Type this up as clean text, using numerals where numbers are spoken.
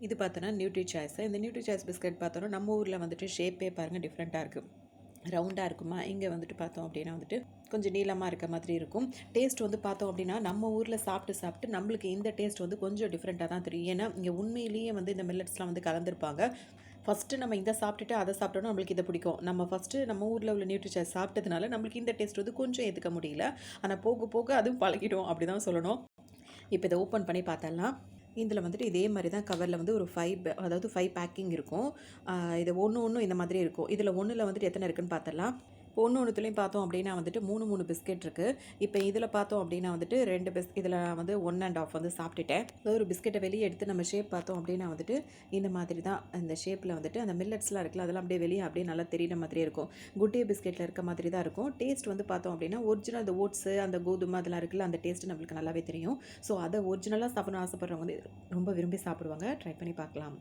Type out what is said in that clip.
இது பார்த்தோன்னா nutri choice. இந்த நியூட்ரி சாய்ஸ் பிஸ்கட் பார்த்தோன்னா நம்ம ஊரில் வந்துட்டு ஷேப்பே பாருங்கள் டிஃப்ரெண்ட்டாக இருக்குது. ரவுண்டாக இருக்குமா, இங்கே வந்துட்டு பார்த்தோம் அப்படின்னா வந்துட்டு கொஞ்சம் நீளமாக இருக்க மாதிரி இருக்கும். டேஸ்ட் வந்து பார்த்தோம் அப்படின்னா நம்ம ஊரில் சாப்பிட்டு சாப்பிட்டு நம்மளுக்கு இந்த டேஸ்ட் வந்து கொஞ்சம் டிஃப்ரெண்ட்டாக தான் தெரியும். ஏன்னா இங்கே உண்மையிலேயே வந்து இந்த மில்லட்ஸ்லாம் வந்து கலந்துருப்பாங்க. ஃபஸ்ட்டு நம்ம இதை சாப்பிட்டுட்டு அதை சாப்பிட்டோன்னா நம்மளுக்கு இதை பிடிக்கும். நம்ம ஃபஸ்ட்டு நம்ம ஊரில் உள்ள நியூட்ரி சாய்ஸ் சாப்பிட்டதுனால நம்மளுக்கு இந்த டேஸ்ட் வந்து கொஞ்சம் ஏற்றுக்க முடியல. ஆனால் போக போக அதுவும் பழகிடும் அப்படி தான் சொல்லணும். இப்போ இதை ஓப்பன் பண்ணி பார்த்தரலாம். இதில் வந்துட்டு இதே மாதிரி தான் கவரில் வந்து ஒரு 5 பேக்கிங் இருக்கும். இது ஒன்றும் இந்த மாதிரி இருக்கும். இதில் ஒன்றில் வந்துட்டு எத்தனை இருக்குன்னு பார்த்தரலாம். இப்போ ஒன்றுத்துலேயும் பார்த்தோம் அப்படின்னா வந்துட்டு 3 பிஸ்கெட் இருக்குது. இப்போ இதில் பார்த்தோம் அப்படின்னா வந்துட்டு 2 இதில் வந்து 1 1/2 வந்து சாப்பிட்டுட்டேன். ஒரு பிஸ்கெட்டை வெளியே எடுத்து நம்ம ஷேப் பார்த்தோம் அப்படின்னா வந்துட்டு இந்த மாதிரி தான் இந்த ஷேப்பில் வந்துட்டு அந்த மில்லட்ஸ்லாம் இருக்குல்ல அதெல்லாம் அப்படியே வெளியே அப்படியே நல்லா தெரியிற மாதிரியே இருக்கும். குட் டே பிஸ்கெட்டில் இருக்க மாதிரி தான் இருக்கும். டேஸ்ட் வந்து பார்த்தோம் அப்படின்னா ஒரிஜினல் அந்த ஓட்ஸு அந்த கோதுமை அதெல்லாம் இருக்குல்ல அந்த டேஸ்ட்டு நம்மளுக்கு நல்லாவே தெரியும். ஸோ அதை ஒரிஜினலாக சாப்பிடணும்னு ஆசைப்படுறவங்க வந்து ரொம்ப விரும்பி சாப்பிடுவாங்க. ட்ரை பண்ணி பார்க்கலாம்.